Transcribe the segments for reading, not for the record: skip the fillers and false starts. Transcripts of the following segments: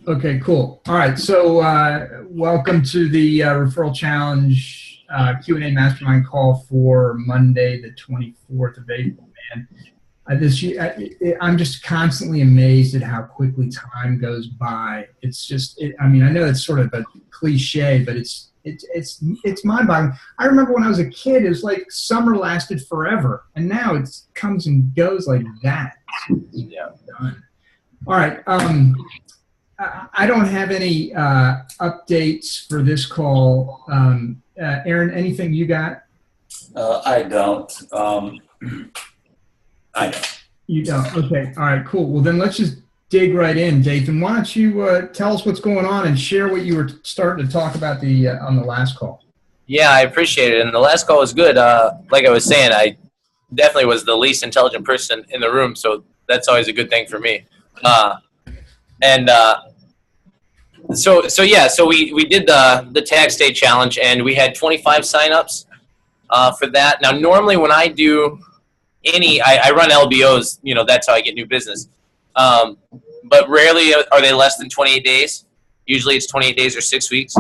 Okay, cool. All right, so welcome to the Referral Challenge Q&A Mastermind call for Monday, the 24th of April, man. I'm just constantly amazed at how quickly time goes by. It's just, I mean, I know it's sort of a cliche, but it's mind-boggling. I remember when I was a kid, it was like summer lasted forever, and now it comes and goes like that. Yeah. Done. All right. I don't have any updates for this call. Aaron, anything you got? I don't. I don't. You don't? Okay. All right, cool. Well, then let's just dig right in. Dathan, why don't you tell us what's going on and share what you were starting to talk about on the last call? Yeah, I appreciate it. And the last call was good. Like I was saying, I definitely was the least intelligent person in the room, so that's always a good thing for me. So we did the tax day challenge, and we had 25 signups for that. Now, normally when I do I run LBOs, that's how I get new business. But rarely are they less than 28 days. Usually it's 28 days or 6 weeks.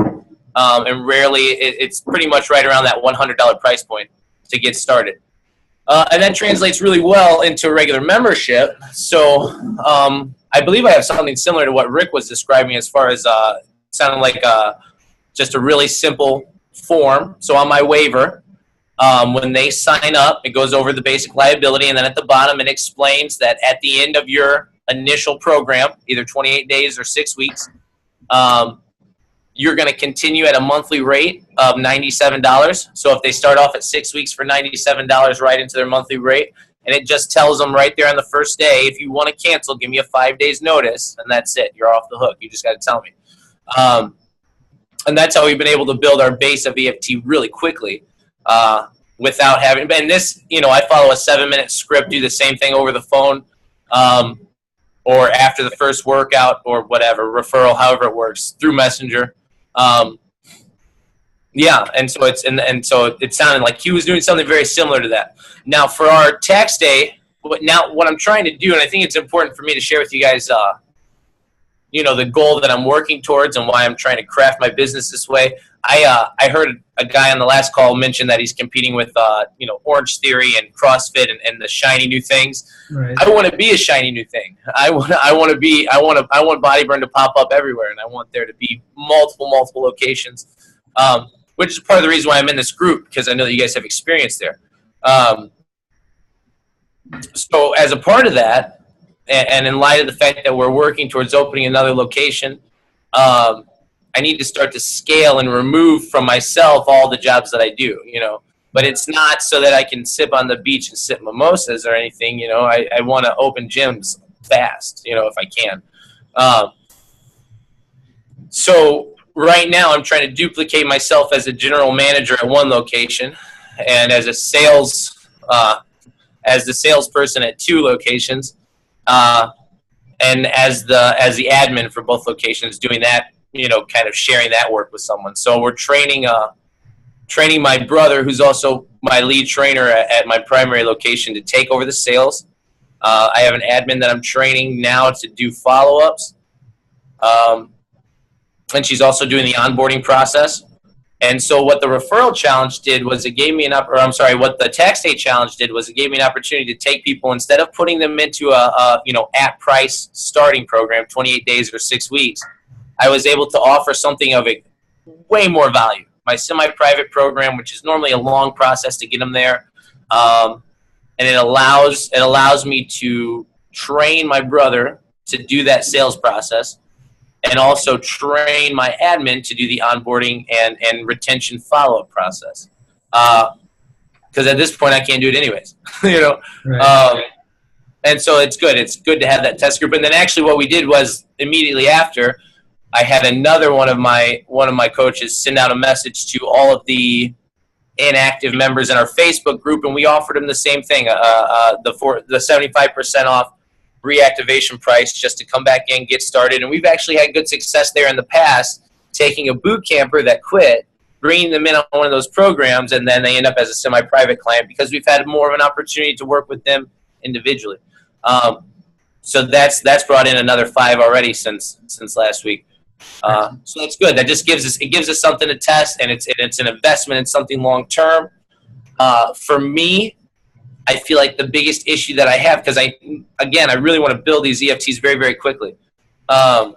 And rarely it's pretty much right around that $100 price point to get started. And that translates really well into a regular membership. So I believe I have something similar to what Rick was describing as far as sounding like just a really simple form. So on my waiver, when they sign up, it goes over the basic liability, and then at the bottom it explains that at the end of your initial program, either 28 days or 6 weeks, you're going to continue at a monthly rate of $97. So if they start off at 6 weeks for $97 right into their monthly rate, and it just tells them right there on the first day, if you want to cancel, give me a 5 days notice, and that's it. You're off the hook. You just got to tell me. And that's how we've been able to build our base of EFT really quickly without having, and this, I follow a 7-minute script, do the same thing over the phone or after the first workout or whatever, referral, however it works, through Messenger. Yeah, and so it sounded like he was doing something very similar to that. Now, for our tax day, what I'm trying to do, and I think it's important for me to share with you guys, the goal that I'm working towards and why I'm trying to craft my business this way. I heard a guy on the last call mention that he's competing with, Orange Theory and CrossFit and the shiny new things. Right. I want to be a shiny new thing. I want Bodyburn to pop up everywhere, and I want there to be multiple locations. Which is part of the reason why I'm in this group, because I know that you guys have experience there. So as a part of that, and in light of the fact that we're working towards opening another location, I need to start to scale and remove from myself all the jobs that I do, But it's not so that I can sip on the beach and sip mimosas or anything, I want to open gyms fast, if I can. So right now I'm trying to duplicate myself as a general manager at one location and as a as the salesperson at 2 locations, and as the admin for both locations, doing that, kind of sharing that work with someone. So we're training my brother, who's also my lead trainer at my primary location, to take over the sales. I have an admin that I'm training now to do follow-ups. And she's also doing the onboarding process. And so what the referral challenge did was it gave me what the tax day challenge did was it gave me an opportunity to take people, instead of putting them into a at price starting program, 28 days or 6 weeks, I was able to offer something of a way more value. My semi-private program, which is normally a long process to get them there. And it allows me to train my brother to do that sales process, and also train my admin to do the onboarding and retention follow-up process. Because at this point, I can't do it anyways, Right. And so it's good. It's good to have that test group. And then actually what we did was immediately after, I had another one of my coaches send out a message to all of the inactive members in our Facebook group, and we offered them the same thing, the 75% off reactivation price, just to come back in, get started. And we've actually had good success there in the past, taking a boot camper that quit, bringing them in on one of those programs, and then they end up as a semi-private client because we've had more of an opportunity to work with them individually. So that's brought in another 5 already since last week. So that's good. That just gives us something to test, and it's an investment in something long term. For me, I feel like the biggest issue that I have, because I really want to build these EFTs very, very quickly. And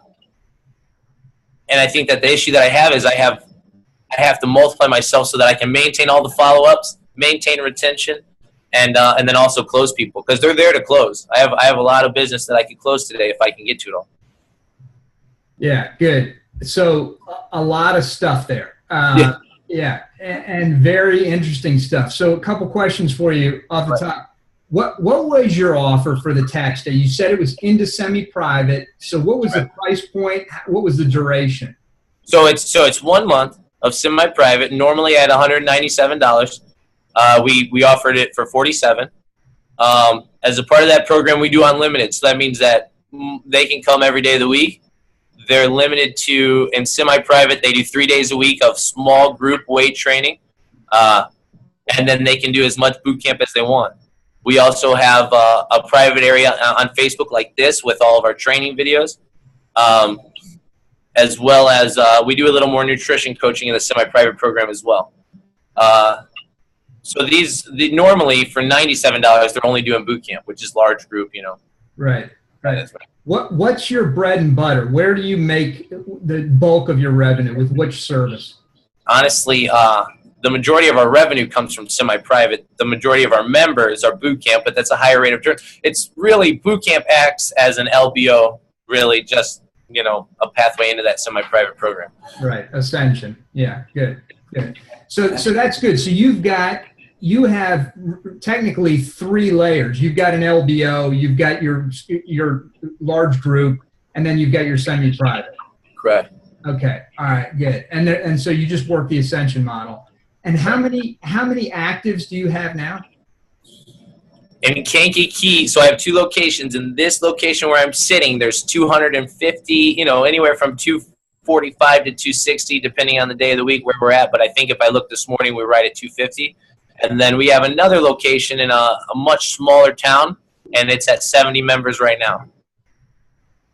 I think that the issue that I have is I have to multiply myself so that I can maintain all the follow-ups, maintain retention, and then also close people, because they're there to close. I have a lot of business that I can close today if I can get to it all. Yeah, good. So a lot of stuff there. Yeah, and very interesting stuff. So a couple questions for you off the top. What was your offer for the tax day? You said it was into semi-private. So what was the price point? What was the duration? So it's 1 month of semi-private, normally at $197. We offered it for $47. As a part of that program, we do unlimited. So that means that they can come every day of the week. They're limited to, in semi-private, they do 3 days a week of small group weight training. And then they can do as much boot camp as they want. We also have a private area on Facebook like this with all of our training videos. As well as we do a little more nutrition coaching in the semi-private program as well. So normally for $97, they're only doing boot camp, which is large group, Right. Right. What's your bread and butter? Where do you make the bulk of your revenue? With which service? Honestly, the majority of our revenue comes from semi-private. The majority of our members are boot camp, but that's a higher rate of return. It's really boot camp acts as an LBO, really just a pathway into that semi-private program. Right, ascension. Yeah, good. So that's good. So you have technically 3 layers. You've got an LBO, you've got your large group, and then you've got your semi-private. Correct. Okay. All right. Good. And so you just work the ascension model. And how many actives do you have now? In Kankakee, so I have 2 locations. In this location where I'm sitting, there's 250. Anywhere from 245 to 260, depending on the day of the week where we're at. But I think if I looked this morning, we're right at 250. And then we have another location in a much smaller town, and it's at 70 members right now.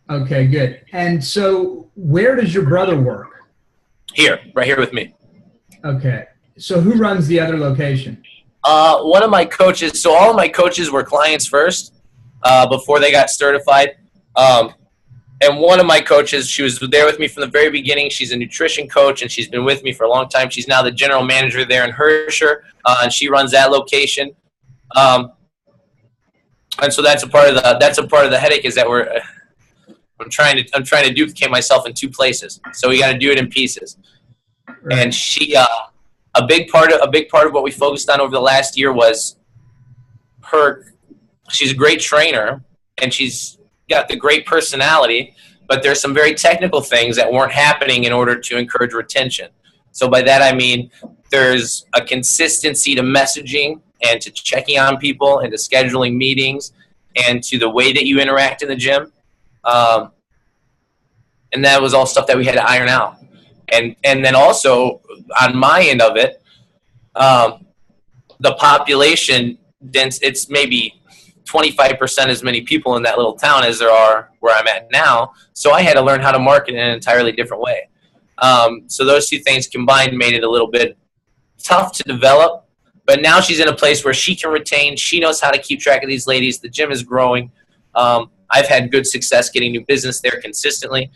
Okay, good. And so where does your brother work? Right here with me. Okay. So who runs the other location? One of my coaches. So all of my coaches were clients first before they got certified. And one of my coaches, she was there with me from the very beginning. She's a nutrition coach, and she's been with me for a long time. She's now the general manager there in Herscher, and she runs that location. And so that's a part of the headache, is that I'm trying to duplicate myself in 2 places. So we got to do it in pieces. Right. And she a big part of what we focused on over the last year was she's a great trainer, and she's got the great personality, but there's some very technical things that weren't happening in order to encourage retention. So by that I mean there's a consistency to messaging and to checking on people and to scheduling meetings and to the way that you interact in the gym. And that was all stuff that we had to iron out. And then also on my end of it, the population it's maybe 25% as many people in that little town as there are where I'm at now. So I had to learn how to market in an entirely different way. So those 2 things combined made it a little bit tough to develop. But now she's in a place where she can retain. She knows how to keep track of these ladies. The gym is growing. I've had good success getting new business there consistently.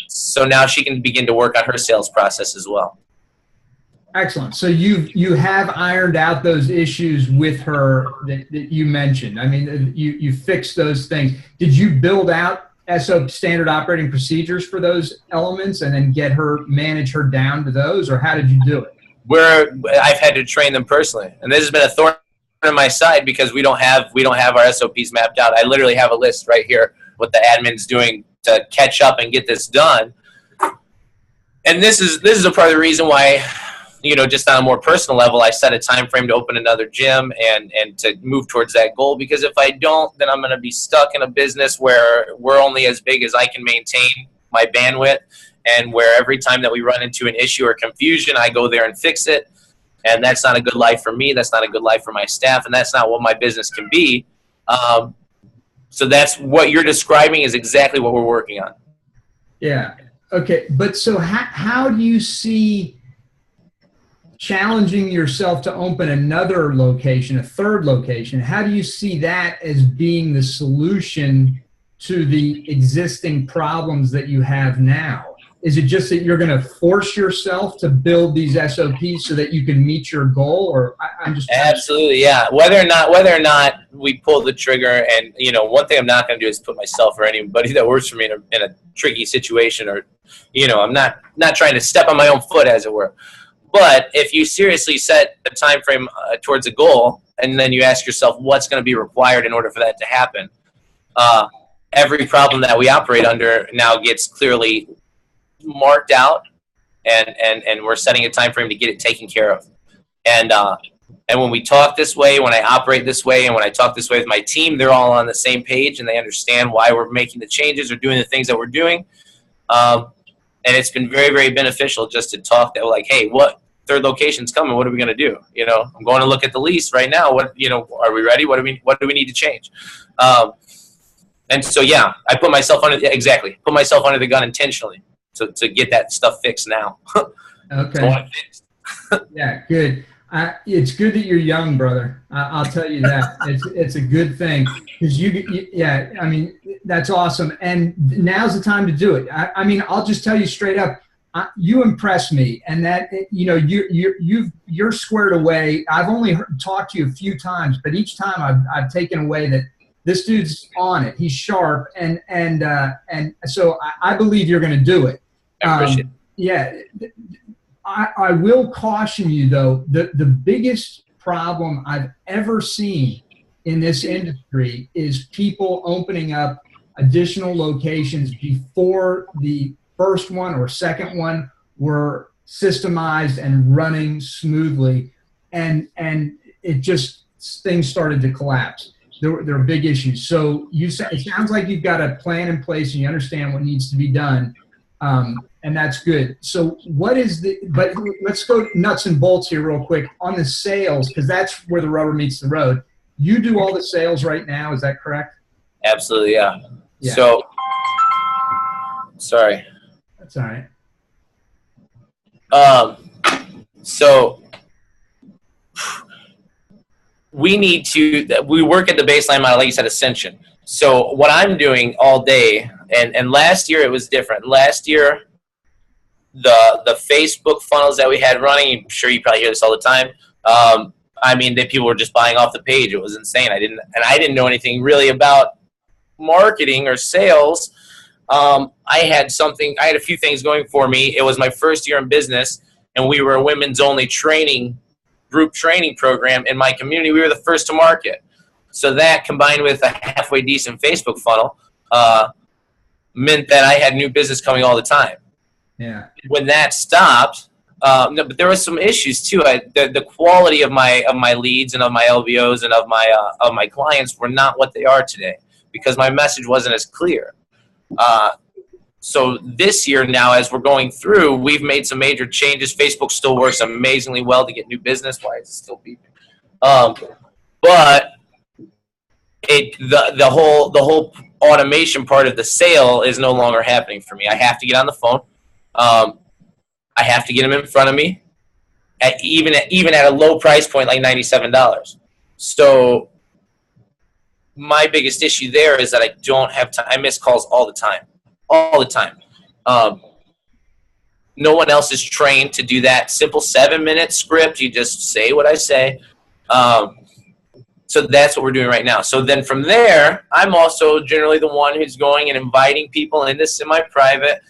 So now she can begin to work on her sales process as well. Excellent. So you have ironed out those issues with her that you mentioned. I mean, you fixed those things. Did you build out SOP, standard operating procedures, for those elements, and then manage her down to those, or how did you do it? I've had to train them personally, and this has been a thorn in my side because we don't have our SOPs mapped out. I literally have a list right here what the admin's doing to catch up and get this done. And this is a part of the reason why, just on a more personal level, I set a time frame to open another gym and to move towards that goal. Because if I don't, then I'm going to be stuck in a business where we're only as big as I can maintain my bandwidth, and where every time that we run into an issue or confusion, I go there and fix it. And that's not a good life for me. That's not a good life for my staff, and that's not what my business can be. So that's what you're describing is exactly what we're working on. Yeah. Okay. But so how do you see challenging yourself to open another location, a third location? How do you see that as being the solution to the existing problems that you have now? Is it just that you're going to force yourself to build these SOPs so that you can meet your goal? Or I'm just absolutely, yeah. Whether or not we pull the trigger, and one thing I'm not going to do is put myself or anybody that works for me in a tricky situation, or I'm not trying to step on my own foot, as it were. But if you seriously set a time frame towards a goal, and then you ask yourself what's going to be required in order for that to happen, every problem that we operate under now gets clearly marked out, and we're setting a time frame to get it taken care of. And when we talk this way, when I operate this way, and when I talk this way with my team, they're all on the same page, and they understand why we're making the changes or doing the things that we're doing. And it's been very, very beneficial just to talk that, like, hey, what third location's coming? What are we going to do? I'm going to look at the lease right now. What, are we ready? What do we need to change? And so, yeah, I put myself under the gun intentionally to get that stuff fixed now. Okay. Yeah, good. It's good that you're young, brother. I'll tell you that. It's a good thing because yeah, I mean, that's awesome. And now's the time to do it. I mean, I'll just tell you straight up, you impress me, and that you're squared away. I've only talked to you a few times, but each time I've taken away that this dude's on it. He's sharp, and so I believe you're going to do it. I appreciate it. Yeah. I will caution you, though, the biggest problem I've ever seen in this industry is people opening up additional locations before the first one or second one were systemized and running smoothly, and it just, things started to collapse. There were big issues. So it sounds like you've got a plan in place and you understand what needs to be done. And that's good. So but let's go nuts and bolts here real quick on the sales, because that's where the rubber meets the road. You do all the sales right now, is that correct? Absolutely, yeah. So, sorry. That's all right. So we work at the baseline model, like you said, Ascension. So what I'm doing all day, and last year it was different. Last year, the Facebook funnels that we had running, I'm sure you probably hear this all the time. I mean, people were just buying off the page. It was insane. I didn't know anything really about marketing or sales. I had a few things going for me. It was my first year in business, and we were a women's only group training program in my community. We were the first to market. So that, combined with a halfway decent Facebook funnel, meant that I had new business coming all the time. Yeah. When that stopped, but there were some issues too. The quality of my leads and of my LBOs and of my clients were not what they are today because my message wasn't as clear. So this year now, as we're going through, we've made some major changes. Facebook still works amazingly well to get new business. Why is it still beeping? But the whole automation part of the sale is no longer happening for me. I have to get on the phone. I have to get them in front of me, even at a low price point like $97. So my biggest issue there is that I don't have time. I miss calls all the time. No one else is trained to do that simple 7-minute script. You just say what I say. So that's what we're doing right now. So then from there, I'm also generally the one who's going and inviting people into semi-private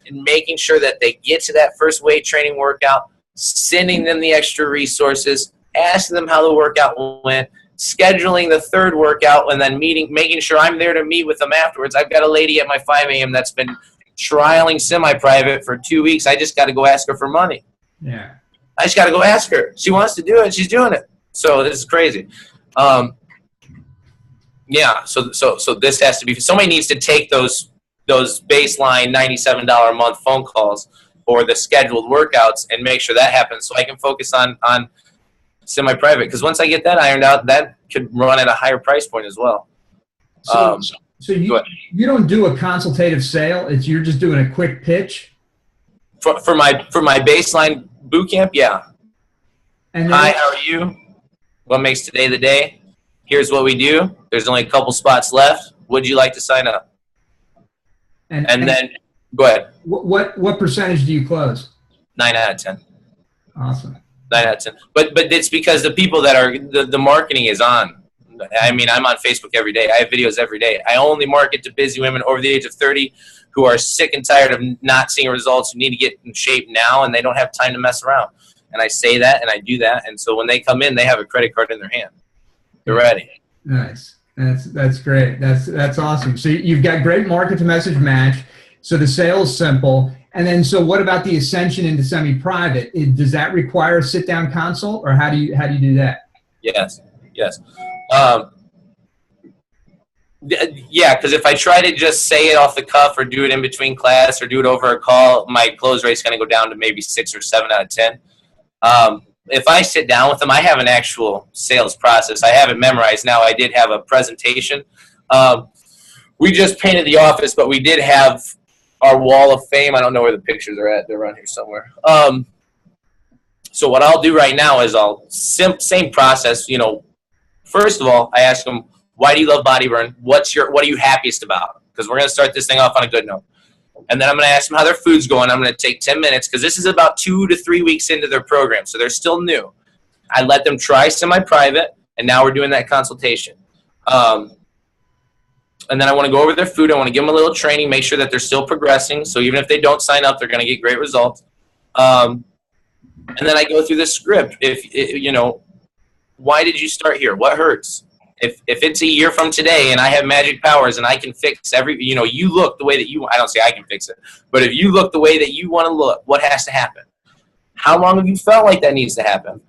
and making sure that they get to that first weight training workout, sending them the extra resources, asking them how the workout went, scheduling the third workout, and then making sure I'm there to meet with them afterwards. I've got a lady at my 5 a.m. that's been trialing semi-private for 2 weeks. I just got to go ask her for money. Yeah. I just got to go ask her. She wants to do it. She's doing it. So this is crazy. Yeah. So this has to be, somebody needs to take those baseline $97 a month phone calls or the scheduled workouts and make sure that happens so I can focus on semi-private. Because once I get that ironed out, that could run at a higher price point as well. So you don't do a consultative sale. You're just doing a quick pitch. For my baseline boot camp, yeah. And then, hi, how are you? What makes today the day? Here's what we do. There's only a couple spots left. Would you like to sign up? And then go ahead. What percentage do you close? 9 out of 10. Awesome. 9 out of 10. But it's because the people that are the marketing is on. I mean, I'm on Facebook every day. I have videos every day. I only market to busy women over the age of 30 who are sick and tired of not seeing results, who need to get in shape now, and they don't have time to mess around. And I say that, and I do that. And so when they come in, they have a credit card in their hand. They're ready. Nice. That's great. That's awesome. So you've got great market to message match. So the sale is simple. And then, so what about the ascension into semi-private? Does that require a sit-down consult, or how do you do that? Yes. Yeah, because if I try to just say it off the cuff or do it in between class or do it over a call, my close rate's going to go down to maybe 6 or 7 out of 10. If I sit down with them, I have an actual sales process. I have it memorized now. I did have a presentation. We just painted the office, but we did have our wall of fame. I don't know where the pictures are at. They're around here somewhere. So what I'll do right now is same process. First of all, I ask them, why do you love Body Burn? What are you happiest about? Because we're going to start this thing off on a good note. And then I'm going to ask them how their food's going. I'm going to take 10 minutes because this is about 2 to 3 weeks into their program, so they're still new. I let them try semi-private, and now we're doing that consultation. And then I want to go over their food. I want to give them a little training, make sure that they're still progressing. So even if they don't sign up, they're going to get great results. And then I go through the script. Why did you start here? What hurts? If it's a year from today and I have magic powers and I can fix you look the way that I don't say I can fix it, but if you look the way that you want to look, what has to happen? How long have you felt like that needs to happen?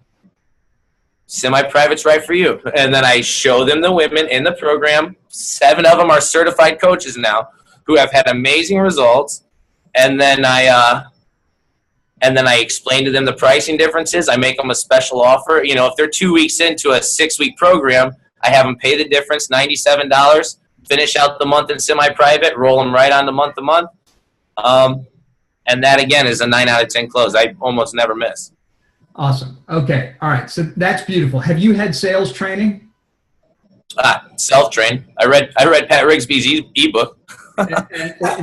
Semi-private's right for you. And then I show them the women in the program. 7 of them are certified coaches now who have had amazing results. And then I explain to them the pricing differences. I make them a special offer. If they're 2 weeks into a 6-week program, I have them pay the difference, $97, finish out the month in semi-private, roll them right on to month-to-month. And that, again, is a 9 out of 10 close. I almost never miss. Awesome. Okay. All right. So that's beautiful. Have you had sales training? Self-trained. I read Pat Rigsby's ebook. And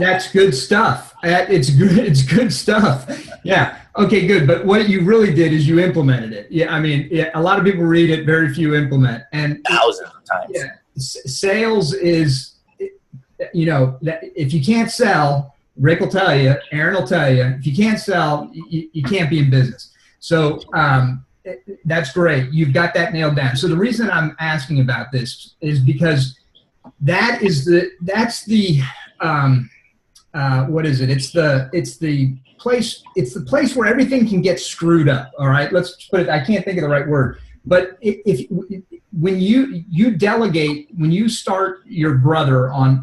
that's good stuff. It's good stuff. Yeah. Okay, good. But what you really did is you implemented it. Yeah. I mean, a lot of people read it, very few implement. And thousands of times. Yeah. Sales is, that if you can't sell, Rick will tell you, Aaron will tell you, if you can't sell, you can't be in business. So that's great. You've got that nailed down. So the reason I'm asking about this is because that's the what is it? It's the place where everything can get screwed up. All right, let's put it. I can't think of the right word, but when you delegate, when you start your brother on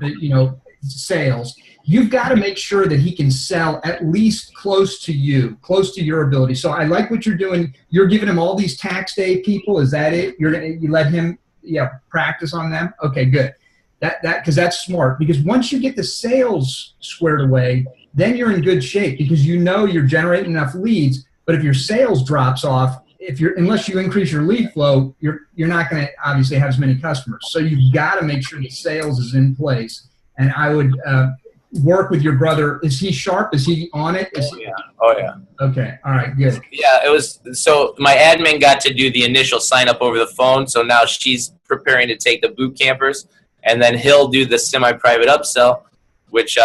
sales, you've got to make sure that he can sell at least close to your ability. So I like what you're doing. You're giving him all these tax day people. Is that it? You let him practice on them. Okay, good. Because that's smart. Because once you get the sales squared away, then you're in good shape because you're generating enough leads. But if your sales drops off, unless you increase your lead flow, you're not going to obviously have as many customers. So you've got to make sure the sales is in place. And I would work with your brother. Is he sharp? Is he on it? Oh yeah. Okay. All right. Good. Yeah, it was. So my admin got to do the initial sign up over the phone. So now she's preparing to take the boot campers. And then he'll do the semi-private upsell, which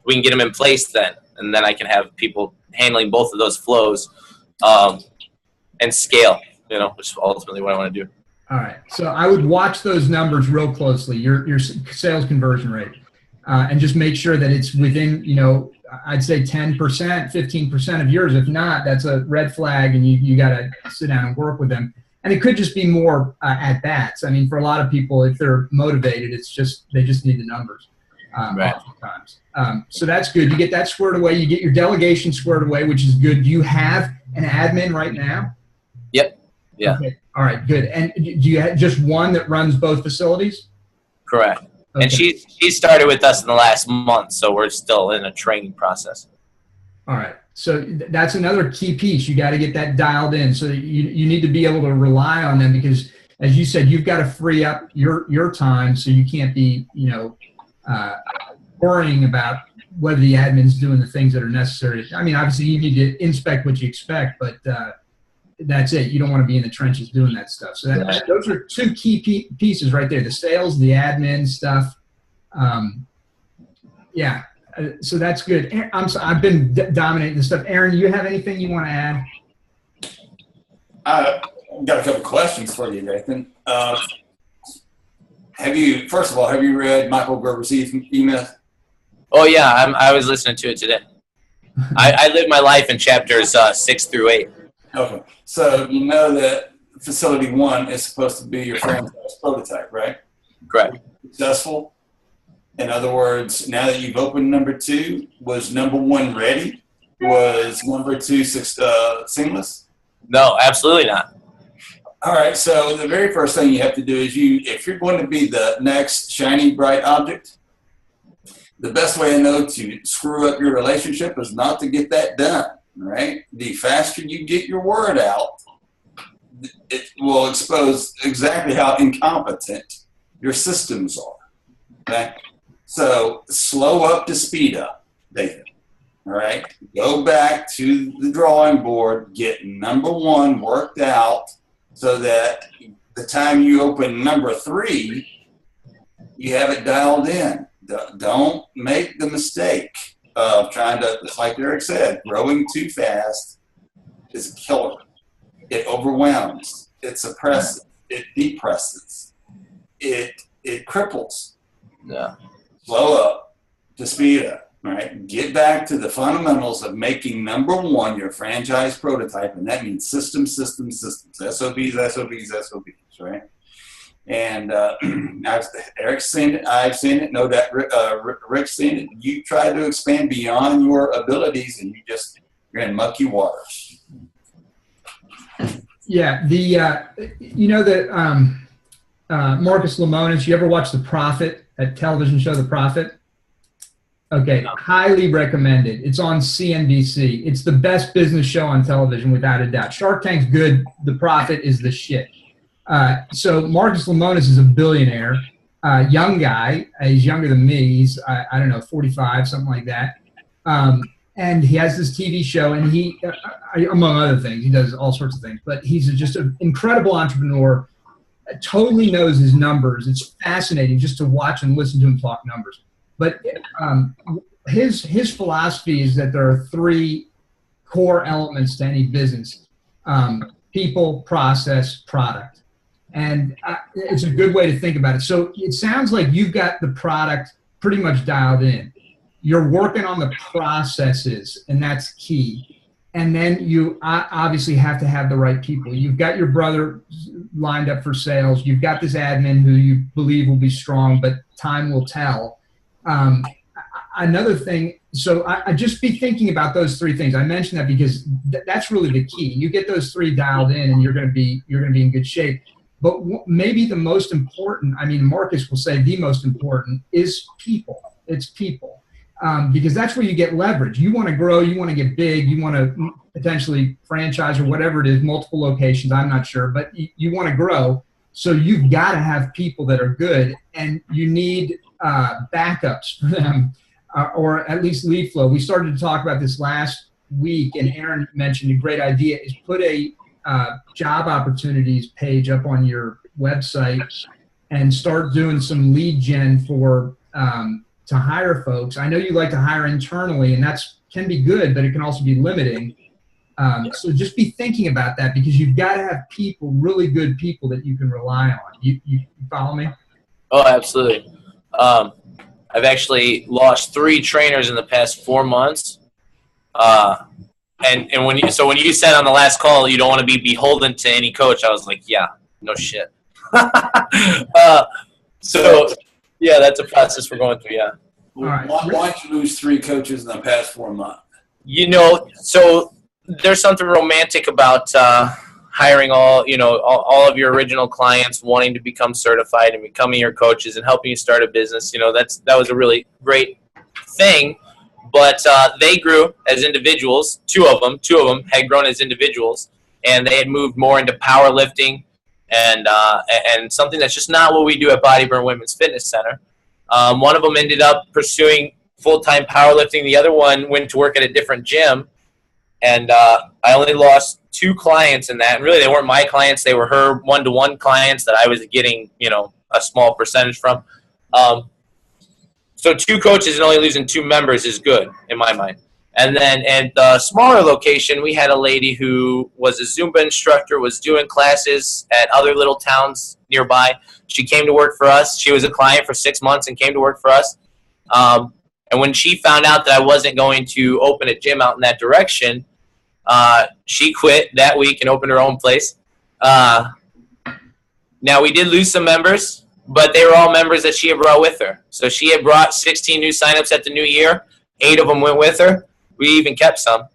we can get him in place then. And then I can have people handling both of those flows and scale, which is ultimately what I want to do. All right. So I would watch those numbers real closely, your sales conversion rate, and just make sure that it's within, I'd say 10%, 15% of yours. If not, that's a red flag, and you got to sit down and work with them. And it could just be more at bats. I mean, for a lot of people, if they're motivated, they just need the numbers. Right. Oftentimes. So that's good. You get that squared away. You get your delegation squared away, which is good. Do you have an admin right now? Yep. Yeah. Okay. All right. Good. And do you have just one that runs both facilities? Correct. Okay. And she started with us in the last month, so we're still in a training process. All right. So that's another key piece. You got to get that dialed in. So you need to be able to rely on them because, as you said, you've got to free up your time so you can't be, worrying about whether the admin's doing the things that are necessary. I mean, obviously you need to inspect what you expect, but that's it. You don't want to be in the trenches doing that stuff. So those are two key pieces right there: the sales, the admin stuff. Yeah. So that's good. I've been dominating this stuff. Aaron, do you have anything you want to add? I've got a couple questions for you, Nathan. First of all, have you read Michael Gerber's email? Oh yeah, I was listening to it today. I live my life in chapters 6 through 8. Okay, so you know that facility 1 is supposed to be your franchise prototype, right? Correct. Successful. In other words, now that you've opened number 2, was number 1 ready? Was number 2 seamless? No, absolutely not. All right, so the very first thing you have to do is if you're going to be the next shiny, bright object, the best way I know to screw up your relationship is not to get that done, right? The faster you get your word out, it will expose exactly how incompetent your systems are, okay? So slow up to speed up, Nathan, all right? Go back to the drawing board, get number 1 worked out so that the time you open number 3, you have it dialed in. Don't make the mistake of trying to, just like Eric said, growing too fast is a killer. It overwhelms, it suppresses, it depresses, it cripples. Yeah. Slow up to speed up, right? Get back to the fundamentals of making number 1 your franchise prototype, and that means systems, SOPs, right? And Eric's seen it, I've seen it, no doubt Rick's seen it. You try to expand beyond your abilities, and you're in mucky waters. Yeah, Marcus Lemonis, you ever watch The Prophet, that television show, The Prophet? Okay, highly recommended. It's on CNBC. It's the best business show on television, without a doubt. Shark Tank's good. The Prophet is the shit. So Marcus Lemonis is a billionaire, young guy. He's younger than me. He's, I don't know, 45, something like that. And he has this TV show, and he, among other things, he does all sorts of things, but he's just an incredible entrepreneur, totally knows his numbers. It's fascinating just to watch and listen to him talk numbers. But his philosophy is that there are 3 core elements to any business: people, process, product. And it's a good way to think about it. So it sounds like you've got the product pretty much dialed in. You're working on the processes, and that's key. And then you obviously have to have the right people. You've got your brother lined up for sales. You've got this admin who you believe will be strong, but time will tell. Another thing, so I just be thinking about those 3 things. I mentioned that because that's really the key. You get those 3 dialed in, and you're going to be in good shape. But maybe the most important, I mean, Marcus will say the most important, is people. It's people. Because that's where you get leverage. You want to grow, you want to get big, you want to potentially franchise or whatever it is, multiple locations, I'm not sure, but you want to grow. So you've got to have people that are good, and you need backups for them, or at least lead flow. We started to talk about this last week, and Aaron mentioned a great idea is put a job opportunities page up on your website and start doing some lead gen for to hire folks. I know you like to hire internally, and that's can be good, but it can also be limiting. So just be thinking about that, because you've got to have people, really good people that you can rely on. You follow me? Oh, absolutely. I've actually lost 3 trainers in the past 4 months. And when you said on the last call you don't want to be beholden to any coach, I was like, yeah, no shit. So yeah, that's a process we're going through. Yeah. Right. Why'd you lose 3 coaches in the past 4 months? So there's something romantic about hiring all of your original clients, wanting to become certified and becoming your coaches and helping you start a business. That was a really great thing. But they grew as individuals. Two of them had grown as individuals, and they had moved more into powerlifting and something that's just not what we do at Body Burn Women's Fitness Center. One of them ended up pursuing full-time powerlifting. The other one went to work at a different gym, and I only lost 2 clients in that. And really, they weren't my clients; they were her one-to-one clients that I was getting, a small percentage from. So 2 coaches and only losing 2 members is good in my mind. And then at the smaller location, we had a lady who was a Zumba instructor, was doing classes at other little towns nearby. She came to work for us. She was a client for 6 months and came to work for us. And when she found out that I wasn't going to open a gym out in that direction, she quit that week and opened her own place. Now, we did lose some members, but they were all members that she had brought with her. So she had brought 16 new signups at the new year. 8 of them went with her. We even kept some.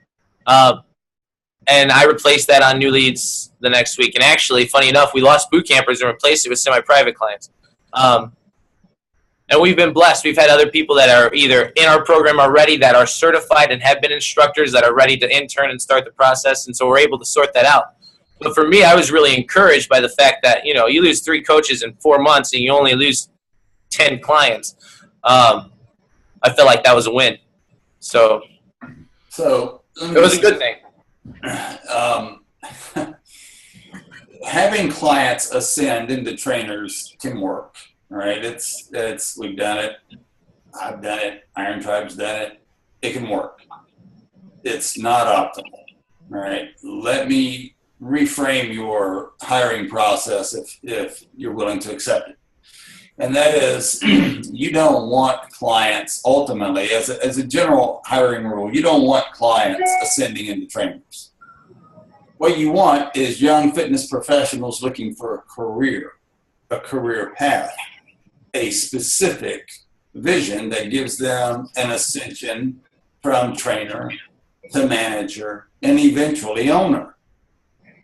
And I replaced that on new leads the next week. And actually, funny enough, we lost boot campers and replaced it with semi-private clients. And we've been blessed. We've had other people that are either in our program already that are certified and have been instructors that are ready to intern and start the process. And so we're able to sort that out. But for me, I was really encouraged by the fact that, you lose 3 coaches in 4 months and you only lose 10 clients. I felt like that was a win. So it was a good thing. Having clients ascend into trainers can work, right? We've done it. I've done it. Iron Tribe's done it. It can work. It's not optimal, right? Let me reframe your hiring process if you're willing to accept it. And that is, you don't want clients, ultimately, as a general hiring rule, you don't want clients ascending into trainers. What you want is young fitness professionals looking for a career path, a specific vision that gives them an ascension from trainer to manager and eventually owner.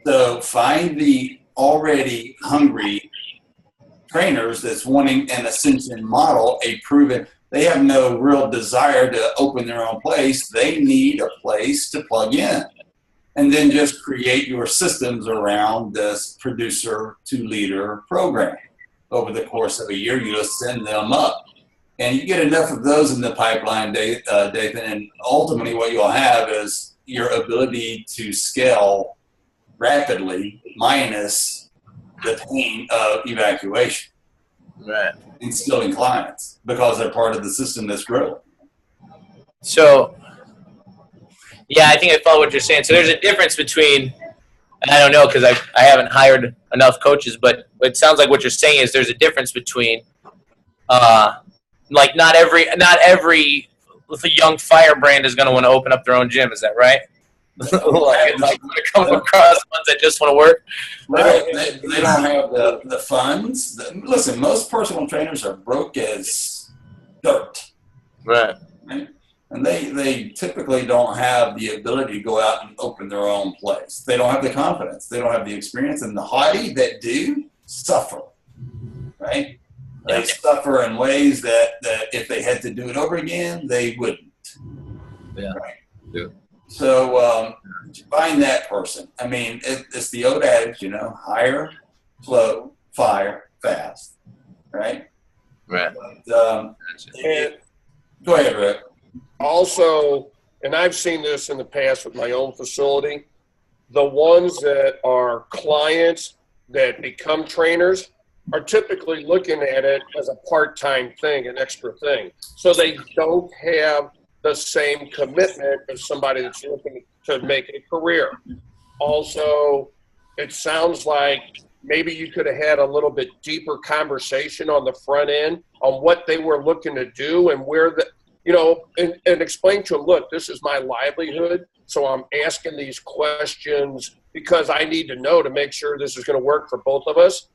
So find the already hungry trainers that's wanting an ascension model, they have no real desire to open their own place. They need a place to plug in. And then just create your systems around this producer to leader program. Over the course of a year, you ascend them up. And you get enough of those in the pipeline, Dathan, and ultimately what you'll have is your ability to scale rapidly minus the pain of evacuation. Right. Instilling clients because they're part of the system that's growing. So, yeah, I think I follow what you're saying. So there's a difference between, and I don't know because I haven't hired enough coaches, but it sounds like what you're saying is there's a difference between, like not every young firebrand is going to want to open up their own gym. Is that right? like come across ones that just want to work. Right. They don't have the funds. Listen, most personal trainers are broke as dirt. Right. And they typically don't have the ability to go out and open their own place. They don't have the confidence. They don't have the experience. And the haughty that do suffer, right? They suffer in ways that if they had to do it over again, they wouldn't. Yeah. Right? Yeah. So find that person. I mean, it's the old adage, hire, slow, fire, fast, right? Right. But, go ahead, Rick. Also, and I've seen this in the past with my own facility, the ones that are clients that become trainers are typically looking at it as a part-time thing, an extra thing. So they don't have the same commitment as somebody that's looking to make a career. Also, it sounds like maybe you could have had a little bit deeper conversation on the front end on what they were looking to do and where and explain to them, look, this is my livelihood, so I'm asking these questions because I need to know to make sure this is going to work for both of us.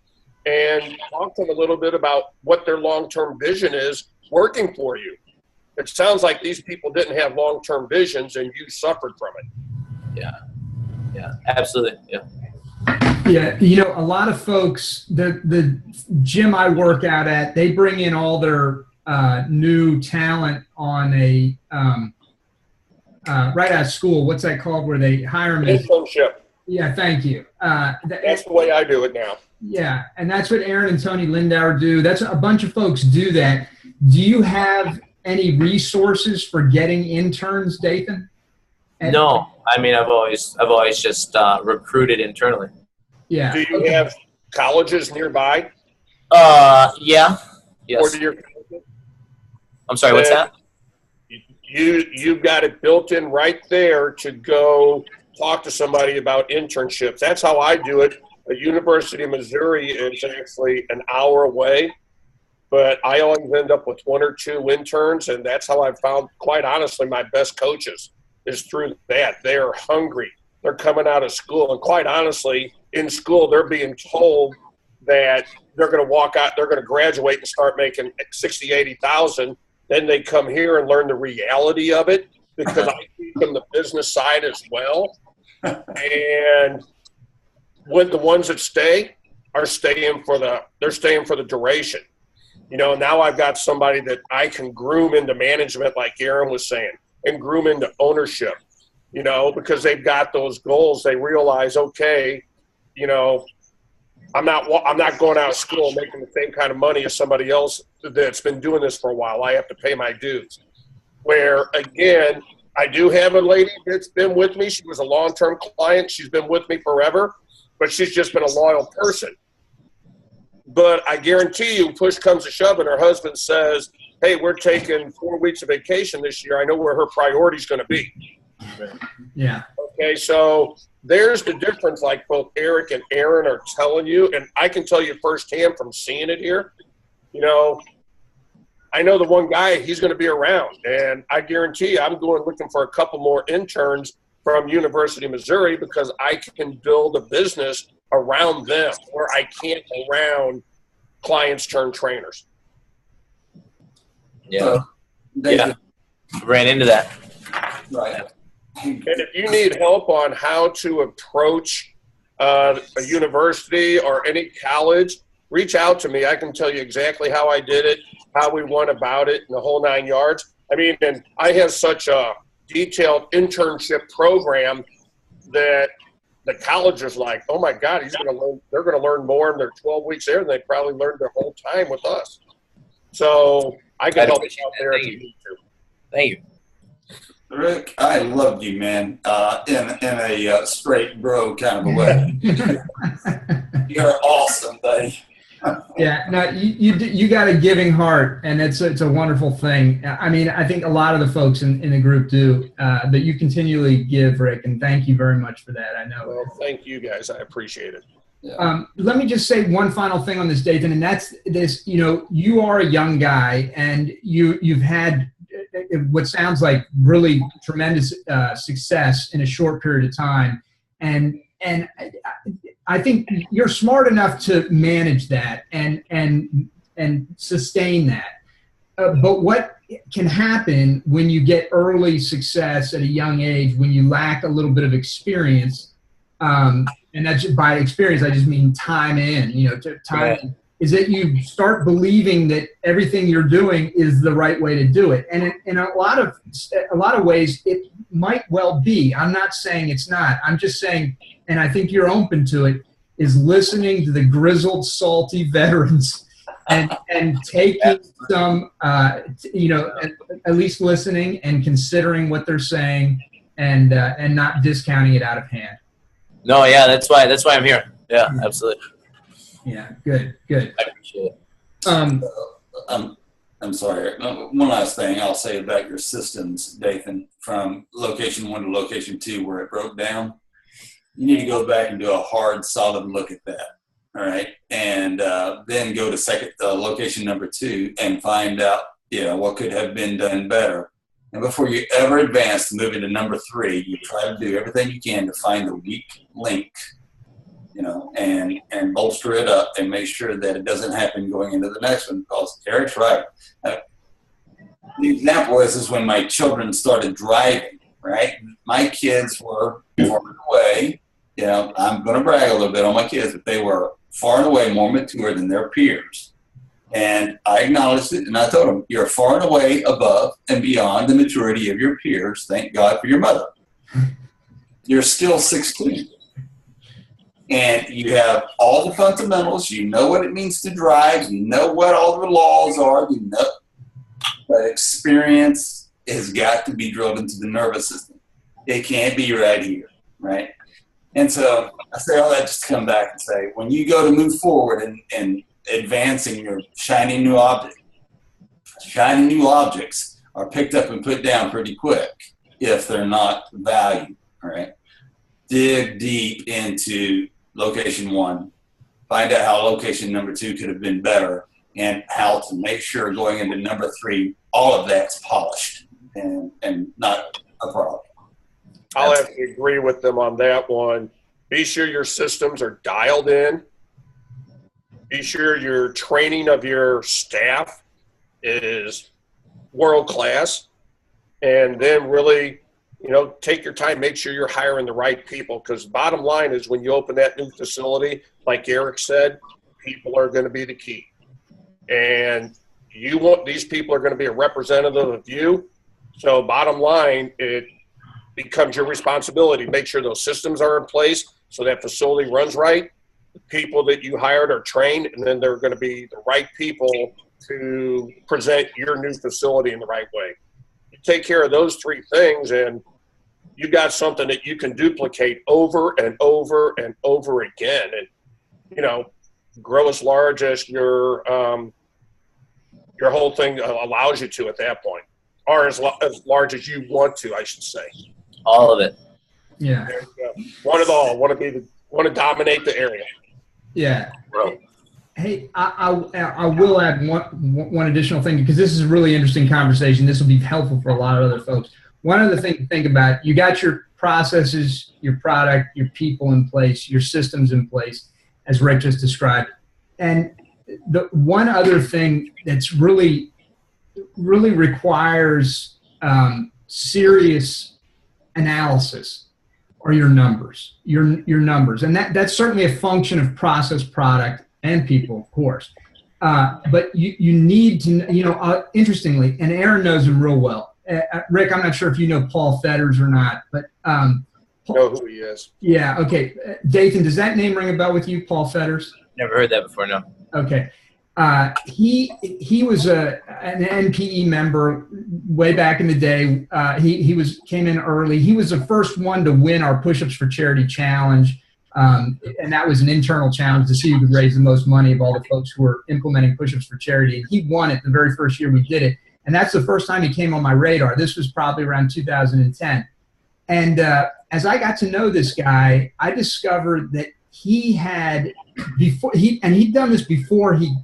And talk to them a little bit about what their long-term vision is working for you. It sounds like these people didn't have long-term visions and you suffered from it. Yeah, absolutely. Yeah. Yeah, you know, a lot of folks, the gym I work out at, they bring in all their new talent on a right out of school. What's that called? Where they hire them as Internship. yeah. Thank you. That's the way I do it now. Yeah, and that's what Aaron and Tony Lindauer do. That's a bunch of folks do that. Do you have any resources for getting interns, Dathan? No, I mean I've always just recruited internally. Yeah. Do you have colleges nearby? Yeah. Yes. Or do your I'm sorry. What's that? You've got it built in right there to go talk to somebody about internships. That's how I do it. The University of Missouri is actually an hour away, but I always end up with 1 or 2 interns, and that's how I've found, quite honestly, my best coaches is through that. They are hungry. They're coming out of school, and quite honestly, in school, they're being told that they're going to walk out, they're going to graduate and start making 60, 80,000. Then they come here and learn the reality of it because I teach them the business side as well. And when the ones that stay are staying for the duration. You know, now I've got somebody that I can groom into management, like Aaron was saying, and groom into ownership, you know, because they've got those goals. They realize, okay, you know, I'm not going out of school making the same kind of money as somebody else that's been doing this for a while. I have to pay my dues. Where, again, I do have a lady that's been with me. She was a long-term client. She's been with me forever, but she's just been a loyal person. But I guarantee you, push comes to shove, and her husband says, hey, we're taking 4 weeks of vacation this year. I know where her priority is going to be. Yeah. Okay, so there's the difference, like both Eric and Aaron are telling you, and I can tell you firsthand from seeing it here. You know, I know the one guy, he's going to be around, and I guarantee you I'm going looking for a couple more interns from University of Missouri because I can build a business around them where I can't around clients turn trainers. Yeah. Yeah. Ran into that. Right. And if you need help on how to approach a university or any college, reach out to me. I can tell you exactly how I did it, how we went about it, and the whole 9 yards. I mean, and I have such a detailed internship program that the college is like, oh my God, they're going to learn more in their 12 weeks there than they probably learned their whole time with us. So I can help you out there if you need to. Thank you. Rick, I loved you, man, in a straight bro kind of a way. You're awesome, buddy. Yeah, no, you got a giving heart, and it's a wonderful thing. I mean, I think a lot of the folks in the group do, but you continually give, Rick, and thank you very much for that. I know. Well, thank you guys. I appreciate it. Yeah. Let me just say one final thing on this, Dathan, and that's this. You know, you are a young guy, and you've had what sounds like really tremendous success in a short period of time, and I think you're smart enough to manage that and sustain that. But what can happen when you get early success at a young age, when you lack a little bit of experience, and that's by experience, I just mean time in, you know, time in, is that you start believing that everything you're doing is the right way to do it. And in a lot of ways, it might well be. I'm not saying it's not. I'm just saying, and I think you're open to it, is listening to the grizzled, salty veterans and taking some, you know, at least listening and considering what they're saying and not discounting it out of hand. No, yeah, that's why I'm here. Yeah, absolutely. Yeah, good. I appreciate it. I'm sorry. One last thing I'll say about your systems, Dathan, from location 1 to location 2 where it broke down. You need to go back and do a hard, solid look at that. All right. And then go to location number 2 and find out, you know, what could have been done better. And before you ever advance to move into number 3, you try to do everything you can to find the weak link, you know, and bolster it up and make sure that it doesn't happen going into the next one, because Eric's right. The example is when my children started driving, right? My kids were far away, You know, I'm going to brag a little bit on my kids, but they were far and away more mature than their peers. And I acknowledged it, and I told them, you're far and away above and beyond the maturity of your peers. Thank God for your mother. You're still 16. And you have all the fundamentals. You know what it means to drive. You know what all the laws are. You know, but experience has got to be drilled into the nervous system. It can't be right here, right? And so I say all that just to come back and say, when you go to move forward and advancing your shiny new object, shiny new objects are picked up and put down pretty quick if they're not valued, all right? Dig deep into location 1, find out how location number 2 could have been better, and how to make sure going into number 3, all of that's polished and not a problem. I'll have to agree with them on that one. Be sure your systems are dialed in. Be sure your training of your staff is world class. And then really, you know, take your time, make sure you're hiring the right people, because bottom line is when you open that new facility, like Eric said, people are going to be the key. And you want, these people are going to be a representative of you. So bottom line, it becomes your responsibility. Make sure those systems are in place so that facility runs right. The people that you hired are trained, and then they're going to be the right people to present your new facility in the right way. You take care of those 3 things, and you got something that you can duplicate over and over and over again, and, you know, grow as large as your whole thing allows you to at that point, or as large as you want to, I should say. All of it. Yeah. Want it all. Want to dominate the area. Yeah. Bro. Hey, I will add one additional thing, because this is a really interesting conversation. This will be helpful for a lot of other folks. One other thing to think about, you got your processes, your product, your people in place, your systems in place, as Rick just described. And the one other thing that's really requires serious analysis are your numbers, your numbers. And that's certainly a function of process, product, and people, of course. But you need to, you know, interestingly, and Aaron knows him real well. Rick, I'm not sure if you know Paul Fetters or not, but Know who he is. Yeah, okay. Dathan, does that name ring a bell with you, Paul Fetters? Never heard that before, no. Okay. He was an NPE member way back in the day. He came in early. He was the first one to win our Push-Ups for Charity challenge, and that was an internal challenge to see who could raise the most money of all the folks who were implementing Push-Ups for Charity. And he won it the very first year we did it, and that's the first time he came on my radar. This was probably around 2010. And as I got to know this guy, I discovered that he had he'd done this before he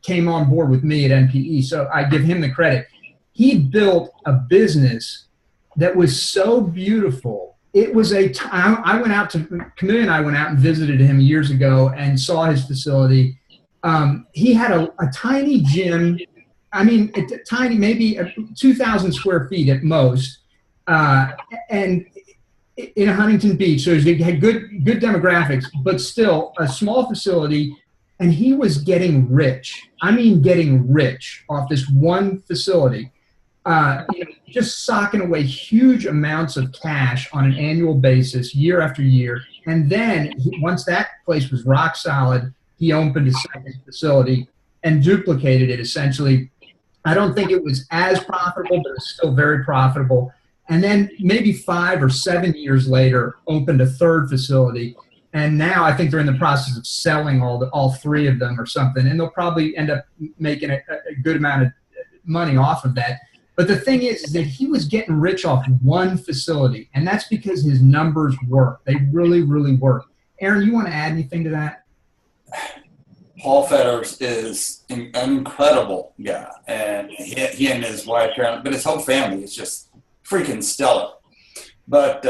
came on board with me at NPE, so I give him the credit. He built a business that was so beautiful. It was I went out to, Camille and I went out and visited him years ago and saw his facility. He had a tiny gym, I mean, tiny, maybe 2,000 square feet at most, and in Huntington Beach, so he had good demographics, but still a small facility, and he was getting rich. I mean, getting rich off this one facility, just socking away huge amounts of cash on an annual basis, year after year. And then once that place was rock solid, he opened a second facility and duplicated it essentially. I don't think it was as profitable, but it was still very profitable. And then maybe 5 or 7 years later, opened a third facility. And now I think they're in the process of selling all 3 of them or something. And they'll probably end up making a good amount of money off of that. But the thing is that he was getting rich off one facility. And that's because his numbers work. They really, really work. Aaron, you want to add anything to that? Paul Fetters is an incredible guy. And he and his wife, but his whole family is just freaking stellar. But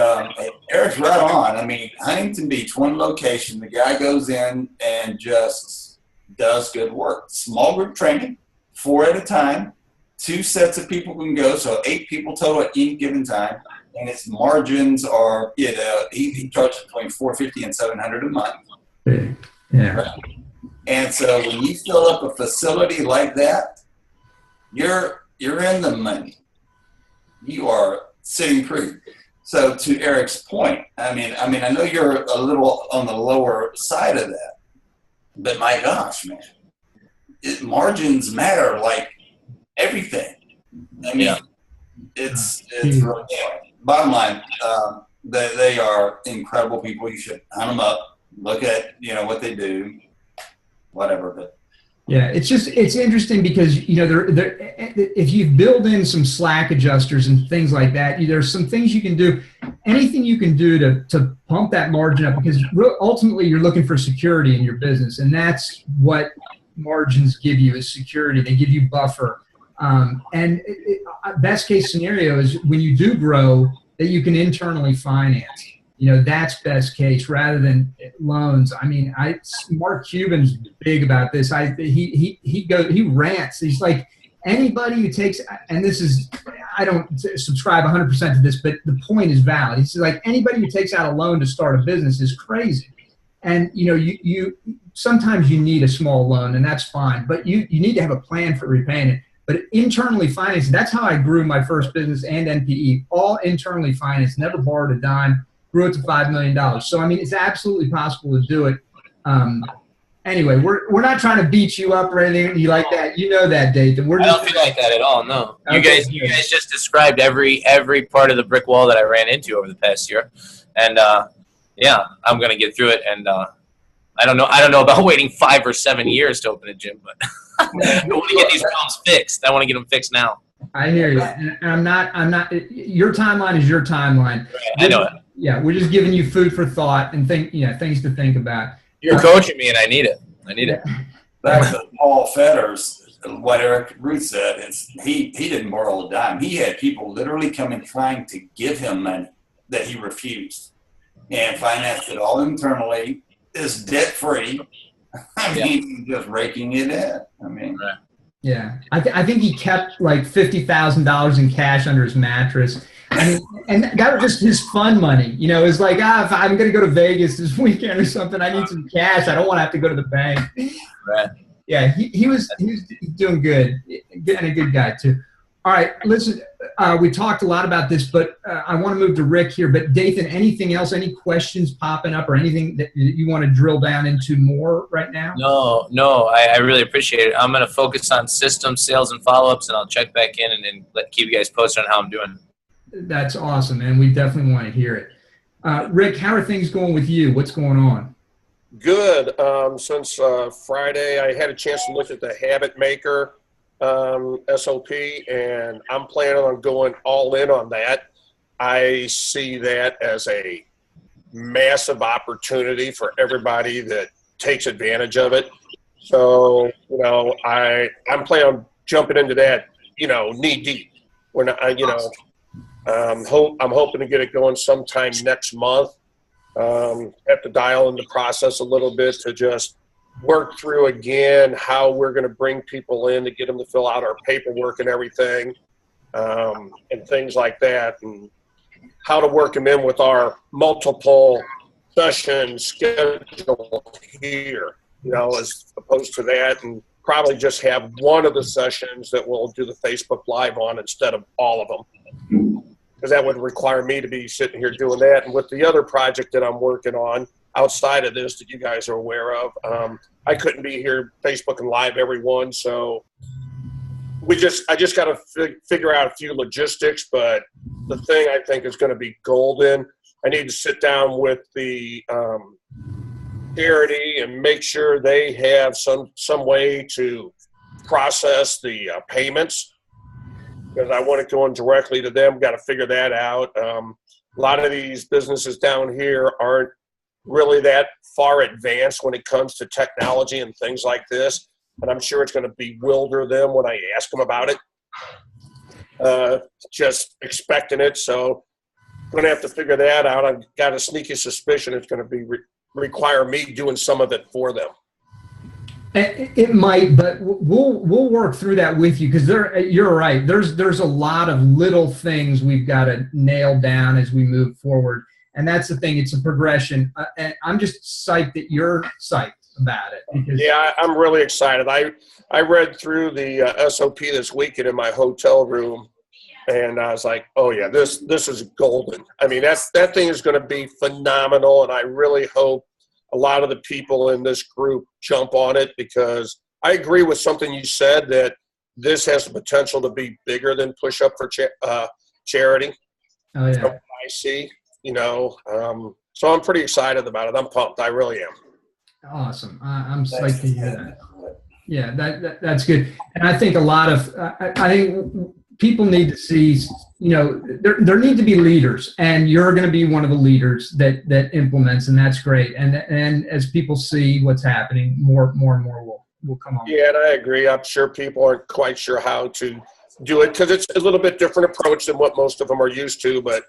Eric's right on. I mean, Huntington Beach, one location, the guy goes in and just does good work. Small group training, 4 at a time, 2 sets of people can go, so 8 people total at any given time. and its margins are, he charges between $450 and $700 a month. Yeah. Right? And so when you fill up a facility like that, you're in the money. You are sitting pretty. So to Eric's point, I mean, I know you're a little on the lower side of that, but my gosh, man, margins matter like everything. I mean, it's really, anyway, bottom line, they are incredible people. You should hunt them up, look at, what they do, whatever, but. Yeah, it's interesting because if you build in some slack adjusters and things like that, there's some things you can do, anything you can do to pump that margin up, because ultimately you're looking for security in your business, and that's what margins give you, is security. They give you buffer, and best case scenario is when you do grow that you can internally finance. That's best case rather than loans. I mean, Mark Cuban's big about this. He rants. He's like, anybody who takes, and this is, I don't subscribe 100% to this, but the point is valid. He's like, anybody who takes out a loan to start a business is crazy. And you sometimes you need a small loan, and that's fine, but you need to have a plan for repaying it. But internally financed, that's how I grew my first business and NPE, all internally financed, never borrowed a dime. Grew it to $5 million. So, I mean, it's absolutely possible to do it. Anyway, we're not trying to beat you up or anything you like that. You know that, Dathan. I don't feel like that at all, no. Okay. You guys just described every part of the brick wall that I ran into over the past year. And, I'm going to get through it. And I don't know about waiting 5 or 7 years to open a gym, but I want to get these problems fixed. I want to get them fixed now. I hear you. And I'm not, your timeline is your timeline. Right, I know it. Yeah, we're just giving you food for thought and things to think about. You're coaching me, and I need it. Back to Paul Fetters, what Eric Ruth said is he didn't borrow a dime. He had people literally coming trying to give him money that he refused, and financed it all internally. Is debt free. I mean, just raking it in. I mean, right. Yeah, I think he kept like $50,000 in cash under his mattress. I mean, and that was just his fun money. It's like, if I'm going to go to Vegas this weekend or something, I need some cash. I don't want to have to go to the bank. Right. Yeah, he was doing good, and a good guy too. All right, listen, we talked a lot about this, but I want to move to Rick here. But Dathan, anything else? Any questions popping up or anything that you want to drill down into more right now? No, I really appreciate it. I'm going to focus on systems, sales, and follow-ups, and I'll check back in and keep you guys posted on how I'm doing. That's awesome, man. We definitely want to hear it. Rick, how are things going with you? What's going on? Good. Since Friday, I had a chance to look at the Habit Maker SOP, and I'm planning on going all in on that. I see that as a massive opportunity for everybody that takes advantage of it. So, I'm planning on jumping into that, knee deep. We're not, I'm hoping to get it going sometime next month. Have to dial in the process a little bit to just work through again how we're going to bring people in to get them to fill out our paperwork and everything, and things like that, and how to work them in with our multiple session schedule here, as opposed to that, and probably just have one of the sessions that we'll do the Facebook Live on instead of all of them, because that would require me to be sitting here doing that. And with the other project that I'm working on outside of this that you guys are aware of, I couldn't be here Facebook and Live every one, so I just got to figure out a few logistics. But the thing I think is going to be golden, I need to sit down with the charity and make sure they have some way to process the payments, because I want it going directly to them. Got to figure that out. A lot of these businesses down here aren't really that far advanced when it comes to technology and things like this, and I'm sure it's going to bewilder them when I ask them about it. Just expecting it, so I'm going to have to figure that out. I've got a sneaky suspicion it's going to be require me doing some of it for them. It might, but we'll work through that with you, because you're right. There's a lot of little things we've got to nail down as we move forward, and that's the thing. It's a progression, and I'm just psyched that you're psyched about it. Because yeah, I'm really excited. I read through the SOP this weekend in my hotel room, and I was like, oh yeah, this is golden. I mean, that thing is going to be phenomenal, and I really hope a lot of the people in this group jump on it, because I agree with something you said, that this has the potential to be bigger than Push Up for Charity. Oh yeah, I see, so I'm pretty excited about it. I'm pumped. I really am. Awesome. I'm psyched to hear that. Yeah, that's good. And I think a lot of I think people need to see, there need to be leaders, and you're going to be one of the leaders that implements, and that's great. And as people see what's happening, more and more will come on. Yeah, and I agree. I'm sure people aren't quite sure how to do it, because it's a little bit different approach than what most of them are used to. But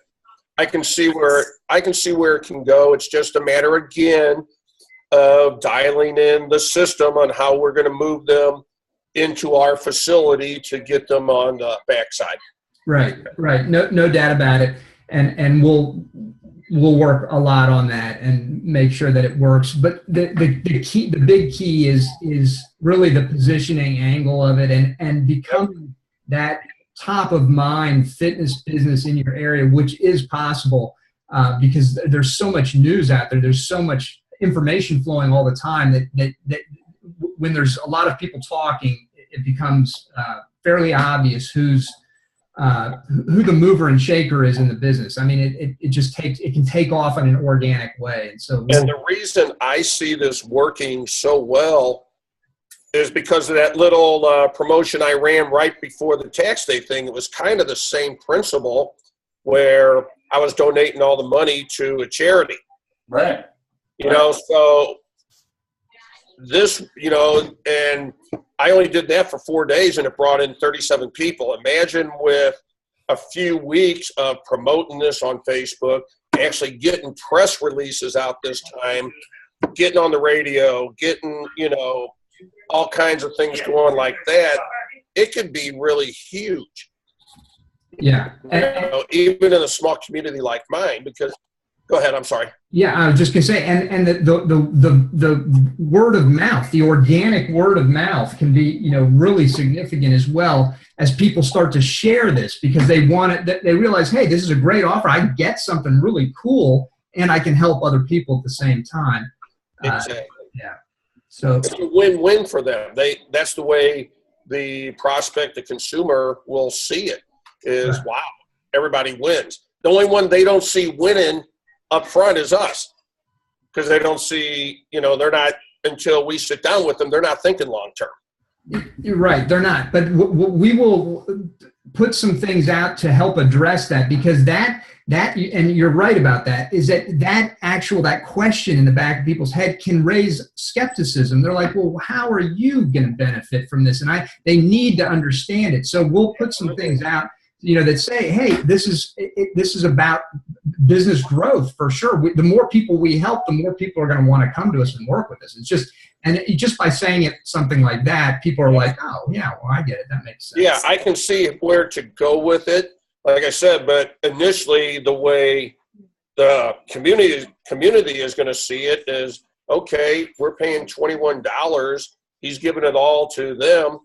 I can see where it can go. It's just a matter, again, of dialing in the system on how we're going to move them into our facility to get them on the backside. Right. No doubt about it. And we'll work a lot on that and make sure that it works. But the big key is really the positioning angle of it, and becoming that top of mind fitness business in your area, which is possible, because there's so much news out there. There's so much information flowing all the time that when there's a lot of people talking, it becomes fairly obvious who the mover and shaker is in the business. I mean, it can take off in an organic way. And the reason I see this working so well is because of that little promotion I ran right before the tax day thing. It was kind of the same principle, where I was donating all the money to a charity. Right. So this, and I only did that for 4 days, and it brought in 37 people. Imagine with a few weeks of promoting this on Facebook, actually getting press releases out this time, getting on the radio, getting, all kinds of things going like that. It could be really huge. Yeah. Even in a small community like mine, because go ahead. I'm sorry. Yeah, I was just gonna say, and the word of mouth, the organic word of mouth, can be really significant as well, as people start to share this, because they want it. They realize, hey, this is a great offer. I get something really cool, and I can help other people at the same time. Exactly. Yeah. So it's a win-win for them. That's the way the prospect, the consumer, will see it. Is right. Wow, everybody wins. The only one they don't see winning up front is us, because they don't see, they're not, until we sit down with them, they're not thinking long term. You're right, they're not. But we will put some things out to help address that, because that and you're right about that, is that question in the back of people's head can raise skepticism. They're like, well, how are you going to benefit from this? And they need to understand it. So we'll put some things out, that say, hey, this is about business growth for sure. The more people we help, the more people are going to want to come to us and work with us. It's just by saying it, something like that, people are like, oh yeah, well, I get it. That makes sense. Yeah, I can see where to go with it. Like I said, but initially the way the community is going to see it is, okay, we're paying $21. He's giving it all to them.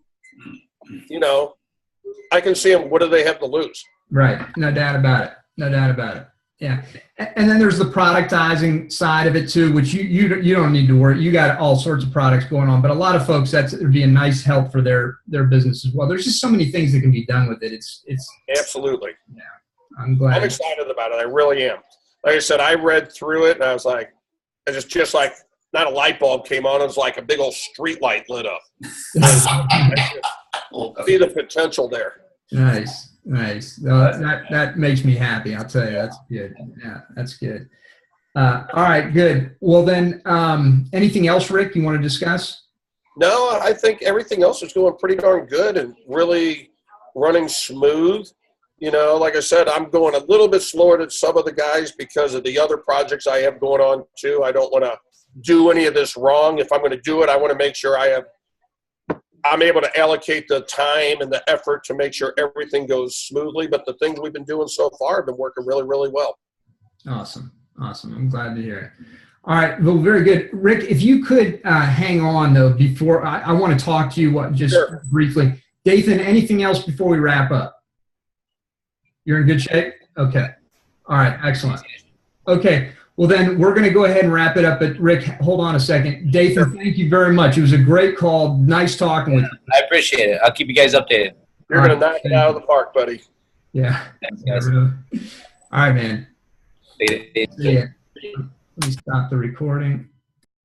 I can see them. What do they have to lose? Right. No doubt about it. Yeah. And then there's the productizing side of it too, which you don't need to worry. You got all sorts of products going on, but a lot of folks, it'd be a nice help for their business as well. There's just so many things that can be done with it. It's absolutely. Yeah. I'm glad. I'm excited about it. I really am. Like I said, I read through it and I was like, it's just like, not a light bulb came on. It was like a big old street light lit up. See the potential there. Nice. That makes me happy. I'll tell you, that's good. Yeah, that's good. All right, good. Well then, anything else, Rick, you want to discuss? No, I think everything else is going pretty darn good and really running smooth. Like I said, I'm going a little bit slower than some of the guys because of the other projects I have going on too. I don't want to do any of this wrong. If I'm going to do it, I want to make sure I'm able to allocate the time and the effort to make sure everything goes smoothly. But the things we've been doing so far have been working really, really well. Awesome. Awesome. I'm glad to hear it. All right. Well, very good. Rick, if you could hang on, though, before I want to talk to you just Sure. briefly. Dathan, anything else before we wrap up? You're in good shape? Okay. All right. Excellent. Okay. Well, then we're going to go ahead and wrap it up. But, Rick, hold on a second. Dathan, thank you very much. It was a great call. Nice talking with you. I appreciate it. I'll keep you guys updated. You're going to knock it out of the park, buddy. Yeah. Thanks, guys. All right, man. See you. Yeah. Let me stop the recording.